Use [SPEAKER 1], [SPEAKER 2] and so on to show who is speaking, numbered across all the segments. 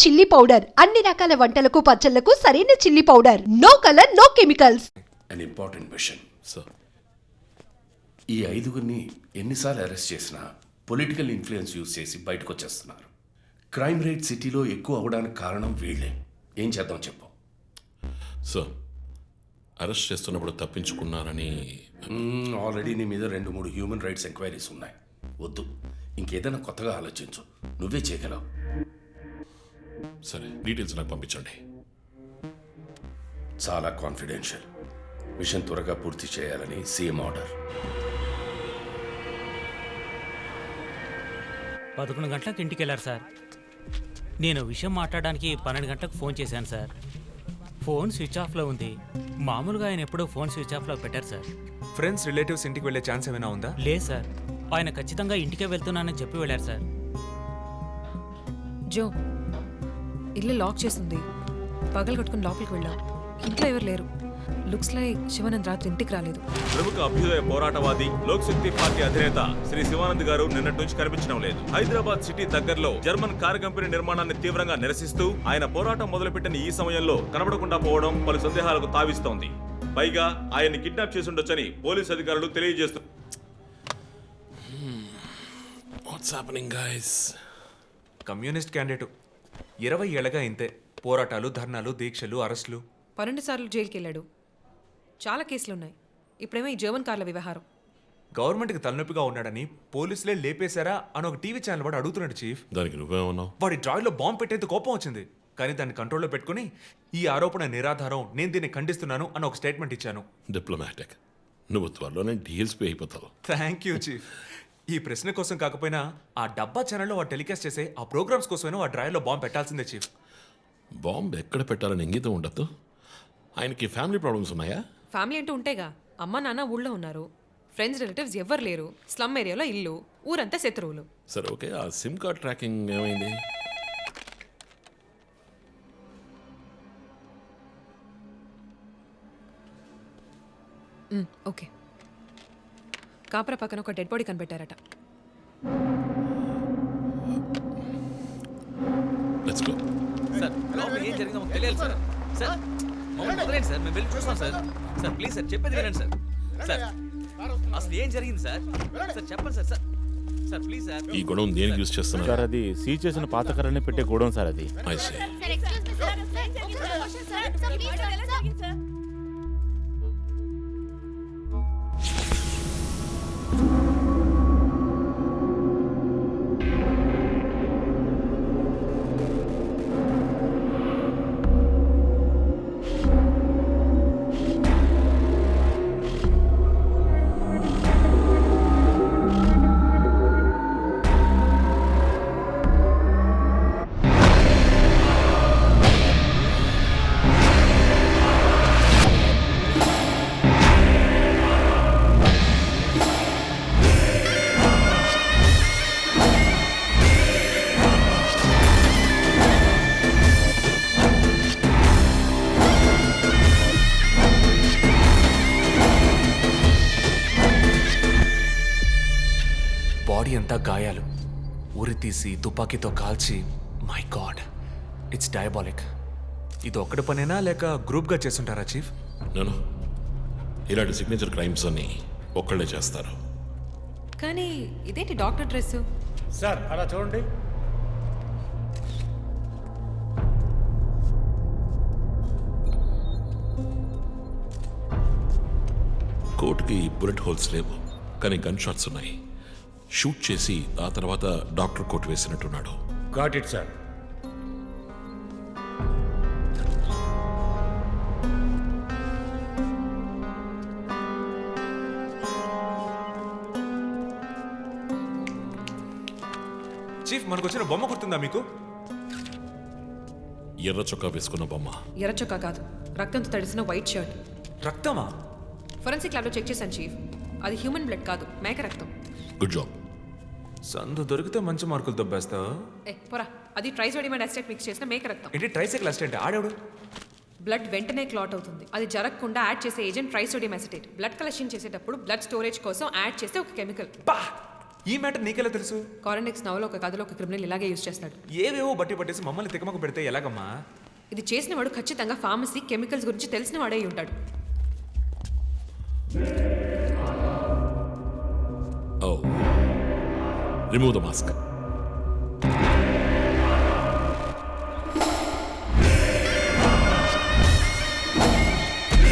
[SPEAKER 1] Chilli powder అన్ని రకాల వంటలకు పచ్చళ్లకు సరైన chilli powder. No colour no chemicals.
[SPEAKER 2] an important mission
[SPEAKER 3] sir.
[SPEAKER 2] ఈ ఐదుగురిని ఎన్నిసార్లు అరెస్ట్ చేసినా పొలిటికల్ ఇన్ఫ్లుయెన్స్ యూజ్ చేసి బయటకు వచ్చేస్తున్నారు. క్రైమ్ రేట్ సిటీలో ఎక్కువ అవడానికి కారణం వీళ్ళే. ఏం చేద్దాం చెప్పు.
[SPEAKER 3] సార్, అరెస్ట్ చేస్తున్నప్పుడు తప్పించుకున్నారని
[SPEAKER 2] ఆల్రెడీ నీ మీద 2-3 హ్యూమన్ రైట్స్ ఎంక్వైరీస్ ఉన్నాయి. వద్దు, ఇంకేదైనా కొత్తగా ఆలోచించు. నువ్వే చేయగలవు.
[SPEAKER 3] సరే, డీటెయిల్స్ నాకు పంపించండి.
[SPEAKER 2] చాలా కాన్ఫిడెన్షియల్. మిషన్ త్వరగా పూర్తి చేయాలని సీఎం ఆర్డర్.
[SPEAKER 4] 11 గంటలకు ఇంటికి వెళ్ళారు సార్. నేను విషయం మాట్లాడడానికి 12 గంటలకు ఫోన్ చేశాను సార్. ఫోన్ స్విచ్ ఆఫ్లో ఉంది. మామూలుగా ఆయన ఎప్పుడూ ఫోన్ స్విచ్ ఆఫ్లో పెట్టారు సార్.
[SPEAKER 5] ఫ్రెండ్స్ రిలేటివ్స్ ఇంటికి వెళ్ళే ఛాన్స్ ఏమైనా ఉందా?
[SPEAKER 4] లేదు సార్, ఆయన ఖచ్చితంగా ఇంటికే వెళ్తున్నానని చెప్పి వెళ్ళారు సార్.
[SPEAKER 6] జో, ఇల్లు లాక్ చేస్తుంది. పగలు కట్టుకుని లోపలికి వెళ్ళాం. ఇంట్లో ఎవరు లేరు. లుక్స్ లైక్ శివానంద్ రాత్రి ఇంటికి రాలేదు.
[SPEAKER 7] ప్రముఖ అభ్యుదయ పోరాటవాది లోక్ శక్తి పార్టీ అధినేత శ్రీ శివానంద్ గారు నిన్నటి నుంచి కనిపించడం లేదు. హైదరాబాద్ సిటీ దగ్గరలో జర్మన్ కారు కంపెనీ నిర్మాణాన్ని తీవ్రంగా నిరసిస్తూ ఆయన పోరాటం మొదలుపెట్టిన ఈ సమయంలో కనబడకుండా పోవడం పలు సందేహాలకు తావిస్తోంది. పైగా ఆయన్ని కిడ్నాప్ చేసి ఉండొచ్చని పోలీసు అధికారులు తెలియజేస్తున్నారు.
[SPEAKER 5] కమ్యూనిస్ట్ క్యాండిడేట్ 20 ఏళ్లగా ఇంతే. పోరాటాలు, ధర్నాలు, దీక్షలు, అరెస్టులు.
[SPEAKER 6] 12 సార్లు జైలుకి వెళ్ళాడు. చాలా కేసులున్నాయి. ఇప్పుడేమో ఈ జర్మన్ కార్ల వ్యవహారం.
[SPEAKER 5] గవర్నమెంట్కి తలనొప్పిగా ఉన్నాడని పోలీసులే లేపేశారా అని ఒక టీవీ ఛానల్ వాడు అడుగుతున్నాడు చీఫ్.
[SPEAKER 3] దానికి నువ్వేమన్నావు?
[SPEAKER 5] వాడి డ్రాయిలో బాంబు పెట్టేందుకు కోపం వచ్చింది. కానీ దాన్ని కంట్రోల్లో పెట్టుకుని ఈ ఆరోపణ నిరాధారం, నేను దీన్ని ఖండిస్తున్నాను అని ఒక స్టేట్మెంట్ ఇచ్చాను.
[SPEAKER 3] డిప్లొమాటిక్. నువ్వు త్వరలోనే డిఎల్స్పీ అయిపోతావు.
[SPEAKER 5] Thank you chief. ఈ ప్రశ్న కోసం కాకపోయినా ఆ డబ్బా ఛానల్లో వాడు టెలికాస్ట్ చేసే ఆ ప్రోగ్రామ్స్ కోసమైనా ఆ డ్రాయిలో బాంబు పెట్టాల్సిందే చీఫ్.
[SPEAKER 3] బాంబు ఎక్కడ పెట్టాలని ఇంగితం ఉండద్దు. ఆయనకి ఫ్యామిలీ ప్రాబ్లమ్స్ ఉన్నాయా?
[SPEAKER 6] ఫ్యామిలీ అంటూ ఉంటేగా. అమ్మ నాన్న ఊళ్ళో ఉన్నారు. ఫ్రెండ్స్ రిలేటివ్స్ ఎవ్వరు లేరు. స్లమ్ ఏరియాలో ఇల్లు. ఊరంతా శత్రువులు.
[SPEAKER 3] సరే, ఓకే. ఆ సిమ్ కార్డ్ ట్రాకింగ్ ఏమైంది?
[SPEAKER 6] ఓకే. కాపరా పక్కన ఒక డెడ్ బాడీ కనిపెట్టారట.
[SPEAKER 3] Let's go.
[SPEAKER 8] సార్, లోపల ఏం జరిగిందో మాకు తెలియాలి సార్. సార్, మమ్మల్ని వదిలేండి సార్, మేము వెళ్ళి చూస్తాం సార్. సార్ ప్లీజ్ సార్, చెప్పేది వినండి సార్. సార్ అసలు ఏం జరిగింది సార్? సార్ చెప్పండి sir. Sir sir please sir.
[SPEAKER 3] ఈ గొడవ దేనికి యూజ్ చేస్తున్నారు?
[SPEAKER 9] సార్, అది సీజ్ చేసిన పాత కర్రని పెట్టే గోడౌన్ సార్. అది
[SPEAKER 3] I see.
[SPEAKER 5] బాడీ అంతా గాయాలు, ఉరి తీసి తుపాకీతో కాల్చి. My God, it's diabolic. ఇది ఒక్కడి పనేనా లేక గ్రూప్గా చేస్తుంటారా చీఫ్?
[SPEAKER 3] నేను ఇలాంటి సిగ్నేచర్ క్రైమ్స్ అన్ని ఒక్కళ్ళే చేస్తారు.
[SPEAKER 6] కానీ ఇదేంటి డాక్టర్ డ్రెస్?
[SPEAKER 9] సార్ అలా చూడండి.
[SPEAKER 3] కోర్టుకి బుల్లెట్ హోల్స్ లేవు, కానీ గన్ షాట్స్ ఉన్నాయి. షూట్ చేసి ఆ తర్వాత డాక్టర్ కోట్ వేసినట్టున్నాడు.
[SPEAKER 9] Got it sir.
[SPEAKER 5] చీఫ్, మనకు వచ్చిన బొమ్మ గుర్తుందా మీకు?
[SPEAKER 3] ఎర్ర చొక్కా వేసుకున్న బొమ్మ.
[SPEAKER 6] ఎర్ర చొక్కా కాదు, రక్తంతో తడిసిన వైట్ షర్ట్.
[SPEAKER 5] రక్తమా?
[SPEAKER 6] ఫొరెన్సిక్ ల్యాబ్లో చెక్ చేశాను చీఫ్. అది హ్యూమన్ బ్లడ్ కాదు, మేక రక్తం.
[SPEAKER 3] Good job.
[SPEAKER 5] సందు దొరికితే మంచి మార్కులు దొబ్బేస్తావు.
[SPEAKER 6] పోరా, అది ట్రైసోడియం అసిటేట్ మిక్స్ చేసిన మేక రక్తం.
[SPEAKER 5] ఏంటి ట్రైసైకిల్ అసిస్టెంట్? ఆడేవాడు.
[SPEAKER 6] బ్లడ్ వెంటనే క్లాట్ అవుతుంది. అది జరగకుండా యాడ్ చేసే agent trisodium acetate. Blood collection చేసేటప్పుడు బ్లడ్ స్టోరేజ్ కోసం యాడ్ చేసే ఒక కెమికల్.
[SPEAKER 5] బా, ఈ మ్యాటర్ నీకెలా తెలుసు?
[SPEAKER 6] కారెండెక్స్ నవలో ఒక కథలో ఒక క్రిమినల్ ఇలాగే యూజ్ చేస్తాడు.
[SPEAKER 5] ఏవేవో బట్టి పట్టేసి మమ్మల్ని తికమక పెడితే ఎలాగమ్మా?
[SPEAKER 6] ఇది చేసిన వాడు ఖచ్చితంగా ఫార్మసీ కెమికల్స్ గురించి తెలిసిన వాడే అయి ఉంటాడు.
[SPEAKER 3] ఓ, రిమూవ్ ద మాస్క్.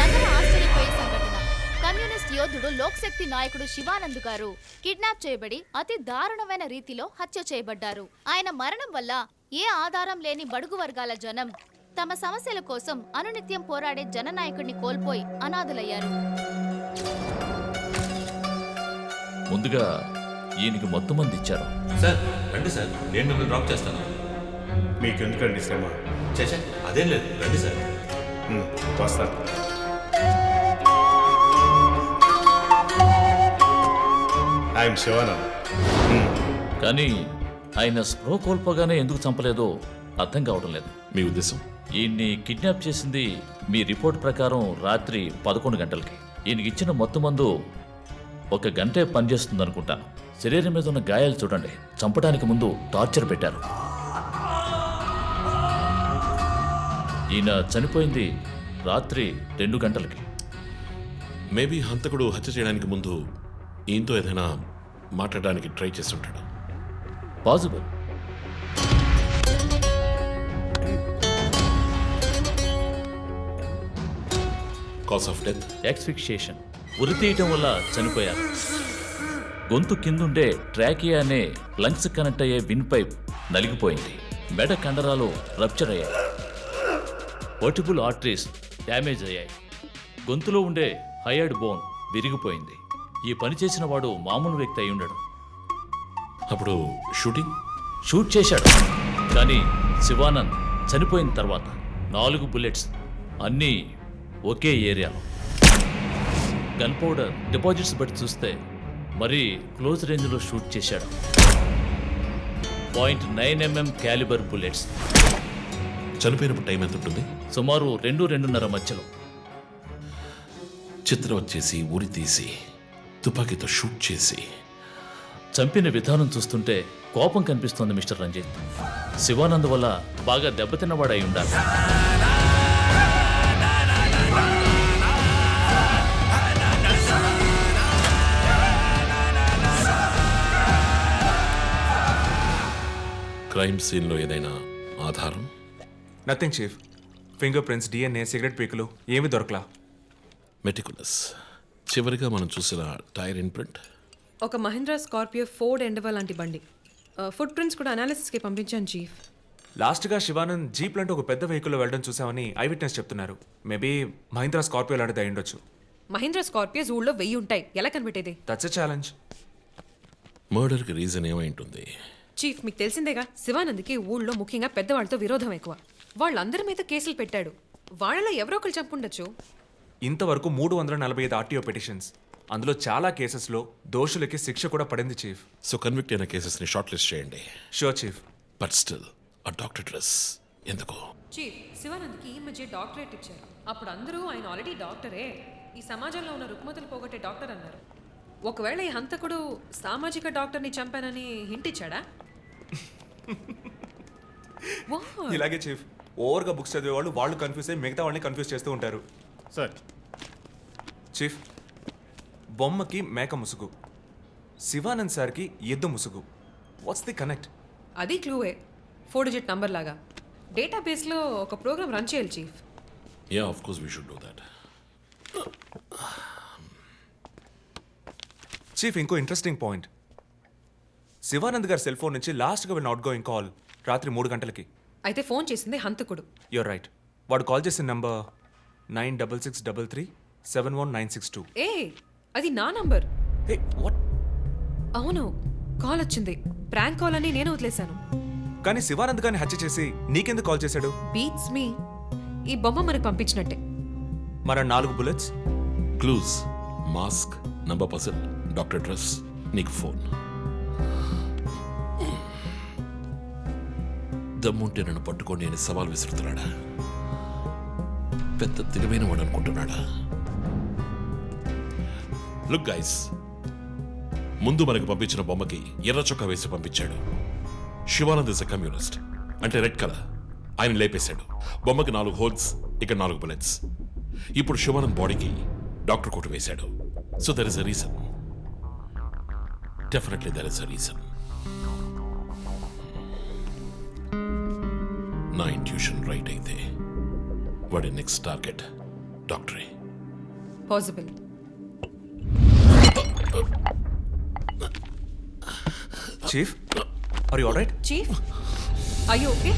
[SPEAKER 10] నగర ఆశ్చర్యపోయే సంఘటన. కమ్యూనిస్ట్ యోధుడు లోక్శక్తి నాయకుడు శివానంద్ గారు కిడ్నాప్ చేయబడి అతి దారుణమైన రీతిలో హత్య చేయబడ్డారు. ఆయన మరణం వల్ల ఏ ఆధారం లేని బడుగు వర్గాల జనం తమ సమస్యల కోసం అనునిత్యం పోరాడే జననాయకుడిని కోల్పోయి అనాథులయ్యారు.
[SPEAKER 8] ముందుగా ఈయనకి మొత్తం మంది ఇచ్చారు.
[SPEAKER 11] సార్ రండి సార్, నేను మిమ్మల్ని డ్రాప్ చేస్తాను.
[SPEAKER 9] మీకెందుకండి శ్రమ?
[SPEAKER 11] చేసా అదేం లేదు, రండి సార్.
[SPEAKER 9] వస్తాను. ఐఎమ్ శివానంద్.
[SPEAKER 8] కానీ ఆయన స్పృహ కోల్పోగానే ఎందుకు చంపలేదో అర్థం కావడం లేదు.
[SPEAKER 3] మీ ఉద్దేశం?
[SPEAKER 8] ఈయన్ని కిడ్నాప్ చేసింది మీ రిపోర్ట్ ప్రకారం రాత్రి 11 గంటలకి. ఈయనకి ఇచ్చిన మొత్తం మందు 1 గంటే పనిచేస్తుంది అనుకుంటాను. శరీరం మీద ఉన్న గాయాలు చూడండి. చంపడానికి ముందు టార్చర్ పెట్టారు. ఈయన చనిపోయింది రాత్రి 2 గంటలకి.
[SPEAKER 3] మేబీ హంతకుడు హత్య చేయడానికి ముందు ఈయనతో ఏదైనా మాట్లాడడానికి ట్రై చేసి ఉంటాడు.
[SPEAKER 8] Possible.
[SPEAKER 3] Cause of death?
[SPEAKER 8] Asphyxiation. ఉరి తీయటం వల్ల చనిపోయారు. గొంతు కిందుండే ట్రాకియా అనే లంగ్స్ కనెక్ట్ అయ్యే విన్ పైప్ నలిగిపోయింది. మెడ కండరాలు రప్చర్ అయ్యాయి. వర్టిబుల్ ఆర్టరీస్ డ్యామేజ్ అయ్యాయి. గొంతులో ఉండే హయర్డ్ బోన్ విరిగిపోయింది. ఈ పని చేసిన వాడు మామూలు వ్యక్తి అయి ఉండడు.
[SPEAKER 3] అప్పుడు షూట్
[SPEAKER 8] చేశాడు. కానీ శివానంద్ చనిపోయిన తర్వాత 4 బుల్లెట్స్, అన్నీ ఒకే ఏరియాలో. గన్ పౌడర్ డిపాజిట్స్ బట్టి చూస్తే మరీ క్లోజ్ రేంజ్లో షూట్ చేశాడు. 0.9 mm క్యాలిబర్ బుల్లెట్స్.
[SPEAKER 3] చనిపోయినప్పుడు టైం ఎంత ఉంటుంది?
[SPEAKER 8] సుమారు 2-2:30 మధ్యలో.
[SPEAKER 3] చిత్రం వచ్చేసి ఉరి తీసి తుపాకీతో షూట్ చేసి
[SPEAKER 8] చంపిన విధానం చూస్తుంటే కోపం కనిపిస్తోంది మిస్టర్ రంజిత్. శివానంద్ వల్ల బాగా దెబ్బతిన్నవాడై ఉండాలి.
[SPEAKER 3] క్రైమ్ సీన్లో ఏదైనా ఆధారం?
[SPEAKER 5] Nothing chief. Fingerprints, DNA, cigarette పీకులు ఏమీ దొరకలా.
[SPEAKER 3] మెటికులస్. చివరిగా మనం చూసిన టైర్ ఇన్ప్రింట్?
[SPEAKER 6] ఒక మహీంద్రా స్కార్పియో ఫోర్డ్ ఎండవా లాంటి బండి. ఫుట్ ప్రింట్స్ కూడా అనాలిసిస్కి పంపించాను చీఫ్.
[SPEAKER 5] లాస్ట్గా శివానంద్ జీప్ లాంటి ఒక పెద్ద వెహికల్లో వెళ్ళడం చూసామని ఐ విట్నెస్ చెప్తున్నారు. మేబీ మహీంద్రా స్కార్పియో లాంటిది అయి ఉండొచ్చు.
[SPEAKER 6] మహీంద్రా స్కార్పియోస్ ఊళ్ళో 1000 ఉంటాయి. ఎలా కనిపెట్టేది?
[SPEAKER 5] That's a challenge.
[SPEAKER 3] మర్డర్కి రీజన్ ఏమై ఉంటుంది?
[SPEAKER 6] చీఫ్, మీకు తెలిసిందేగా, శివానంద్కి ఊళ్ళో ముఖ్యంగా పెద్దవాళ్ళతో విరోధం ఎక్కువ. వాళ్ళందరి మీద కేసులు పెట్టాడు. వాళ్ళలో ఎవరో ఒకరు చంపుండొచ్చు.
[SPEAKER 5] ఇంతవరకు 345 ఆర్టీఓ పిటిషన్స్. అందులో చాలా కేసెస్లో దోషులకి శిక్ష కూడా పడింది చీఫ్.
[SPEAKER 3] సో కన్విక్ట్ అయిన కేసెస్ని షార్ట్ లిస్ట్ చేయండి.
[SPEAKER 5] Sure chief.
[SPEAKER 3] బట్ స్టిల్ ఆ డాక్టర్ డ్రెస్ ఎందుకు?
[SPEAKER 6] చీఫ్, శివానంద్కి ఈ మధ్య డాక్టరేట్ ఇచ్చారు. అప్పుడు అందరూ ఆయన ఆల్రెడీ డాక్టరే, ఈ సమాజంలో ఉన్న రుగ్మతలు పోగొట్టే డాక్టర్ అన్నారు. ఒకవేళ ఈ హంతకుడు సామాజిక డాక్టర్ని చంపానని హింట్ ఇచ్చాడా?
[SPEAKER 5] ఇలాగే చీఫ్, ఓవర్గా బుక్స్ చదివే వాళ్ళు కన్ఫ్యూజ్ అయ్యి మిగతా వాళ్ళని కన్ఫ్యూజ్ చేస్తూ ఉంటారు.
[SPEAKER 9] సార్,
[SPEAKER 5] చీఫ్, బొమ్మకి మేక ముసుగు, శివానంద్ సార్కి ఎద్దు ముసుగు. What's the connect?
[SPEAKER 6] అది క్లూవే. 4 డిజిట్ నంబర్ లాగా. డేటాబేస్లో ఒక ప్రోగ్రామ్ రన్ చేయాలి chief.
[SPEAKER 3] Yeah, of course we should do that.
[SPEAKER 5] Chief, ఇంకో ఇంట్రెస్టింగ్ పాయింట్. శివానంద్ గారి సెల్ ఫోన్ నుంచి లాస్ట్గా వెళ్ళిన అవుట్ గోయింగ్ కాల్ రాత్రి 3 గంటలకి.
[SPEAKER 6] అయితే ఫోన్ చేసింది హంతకుడు.
[SPEAKER 5] You're right. వాడు కాల్ చేసిన నంబర్ 9663371962.
[SPEAKER 6] ఏ, అది నా నంబర్.
[SPEAKER 5] Hey, what?
[SPEAKER 6] అవును, కాల్ వచ్చింది. ప్రాంక్ కాల్ అని నేను వదిలేశాను.
[SPEAKER 5] కానీ శివానంద్ గారిని హత్య చేసి నీకెందుకు కాల్ చేశాడు?
[SPEAKER 6] బీట్స్ మీ. ఈ బొమ్మ మనకు పంపించినట్టే.
[SPEAKER 5] మన 4 bullets,
[SPEAKER 3] clues, mask, number person, doctor dress, నీకు ఫోన్. దమ్ముంటే నన్ను పట్టుకోండి అని సవాల్ విసురుతున్నాడా? పెద్ద తెలివైన వాడు అనుకుంటున్నాడా? లుక్ గైస్, ముందు మనకు పంపించిన బొమ్మకి ఎర్ర చొక్కా వేసి పంపించాడు. శివానంద్ ఇస్ ఎ కమ్యూనిస్ట్, అంటే రెడ్ కలర్. ఆయన లేపేశాడు. బొమ్మకి 4 హోల్స్, ఇక్కడ 4 బుల్లెట్స్. ఇప్పుడు శివానంద్ బాడీకి డాక్టర్ కోట్ వేశాడు. So there is a reason. Definitely there is a reason. నా ఇంట్యూషన్ రైట్ అయితే వాడి నెక్స్ట్ టార్గెట్ డాక్టరే.
[SPEAKER 6] Possible.
[SPEAKER 5] Chief, are you alright?
[SPEAKER 6] Chief, are you okay?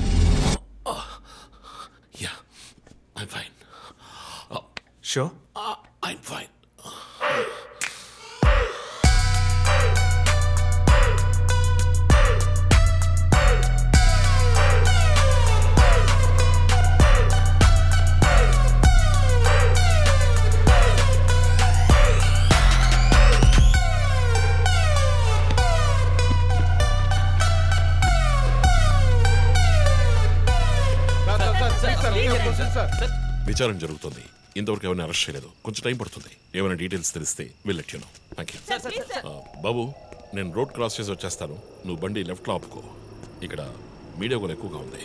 [SPEAKER 3] Yeah, I'm fine.
[SPEAKER 5] Sure?
[SPEAKER 3] I'm fine. విచారణ జరుగుతుంది. ఇంతవరకు ఎవరిని arrest చేయలేదు. కొంచెం టైం పడుతుంది. ఏమైనా డీటెయిల్స్ తెలిస్తే will let you know. Thank you. బాబు, నేను రోడ్ క్రాస్ చేసి వచ్చేస్తాను. నువ్వు బండి లెఫ్ట్లో ఆపుకో. ఇక్కడ మీడియా కూడా ఎక్కువగా ఉంది.